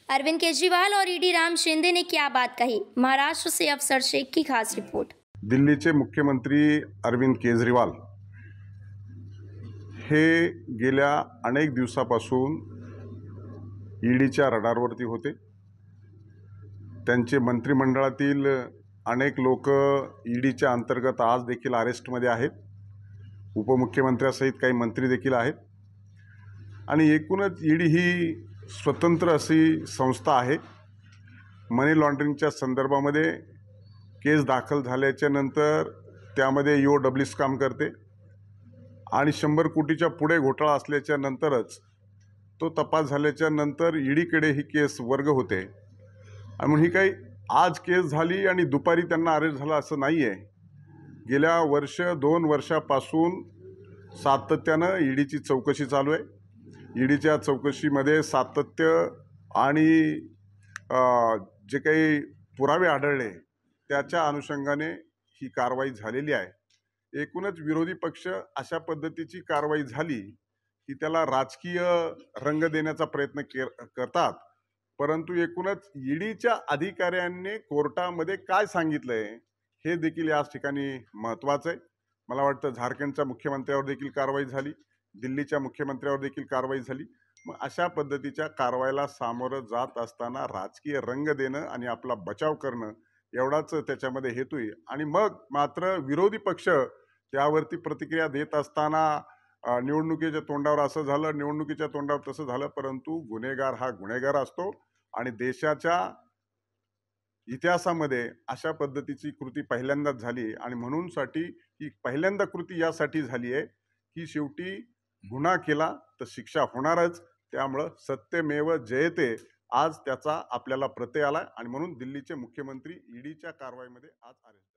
अरविंद केजरीवाल और ईडी राम शिंदे ने क्या बात कही, महाराष्ट्र से अफसर शेख की खास रिपोर्ट। दिल्लीचे मुख्यमंत्री अरविंद केजरीवाल हे गेल्या अनेक दिवसापासून ईडीच्या रडारवरती होते। त्यांचे मंत्रिमंडळातील अनेक लोक ईडीच्या अंतर्गत आज देखील अरेस्टमध्ये आहेत। उपमुख्यमंत्र्यांसहित काही मंत्री देखील आहेत आणि एकूणच ईडी ही स्वतंत्र अशी संस्था आहे। मनी लॉन्ड्रिंगच्या संदर्भामध्ये केस दाखल झाल्याच्या नंतर त्यामध्ये ईओडब्ल्यूचं काम करते आणि 100 कोटीच्या पुढे घोटाळा असल्याच्या नंतरच तो तपास झाल्याच्या नंतर ईडीकडे ही केस वर्ग होते। आणि म्हणून ही काही आज केस झाली आणि दुपारी त्यांना अरेस्ट झाला असं नाही आहे। गेल्या 2 वर्षापासून सातत्यानं ईडीची चौकशी चालू आहे। ईडीच्या चौकशीमध्ये सातत्य आणि जे काही पुरावे आढळले त्याच्या अनुषंगाने ही कारवाई झालेली आहे। एकूणच विरोधी पक्ष अशा पद्धतीची कारवाई झाली की त्याला राजकीय रंग देण्याचा प्रयत्न करतात, परंतु एकूणच ईडीच्या अधिकाऱ्यांनी कोर्टामध्ये काय सांगितलंय हे देखील याच ठिकाणी महत्त्वाचं आहे। मला वाटतं झारखंडच्या मुख्यमंत्र्यावर देखील कारवाई झाली, दिल्लीच्या मुख्यमंत्र्यावर देखील कारवाई झाली। मग अशा पद्धतीच्या कारवाईला सामोरं जात असताना राजकीय रंग देणं आणि आपला बचाव करणं एवढाच त्याच्यामध्ये हेतू आहे। आणि मग मात्र विरोधी पक्ष त्यावरती प्रतिक्रिया देत असताना निवडणुकीच्या तोंडावर असं झालं, निवडणुकीच्या तोंडावर तसं झालं, परंतु गुन्हेगार हा गुन्हेगार असतो आणि देशाच्या इतिहासामध्ये अशा पद्धतीची कृती पहिल्यांदाच झाली आणि म्हणूनसाठी ही पहिल्यांदा कृती यासाठी झाली आहे की शेवटी गुन्हा केला तर शिक्षा होणारच। त्यामुळं सत्यमेव जयते आज त्याचा आपल्याला प्रत्यय आलाय आणि म्हणून दिल्लीचे मुख्यमंत्री ईडीच्या कारवाईमध्ये आज अरेस्ट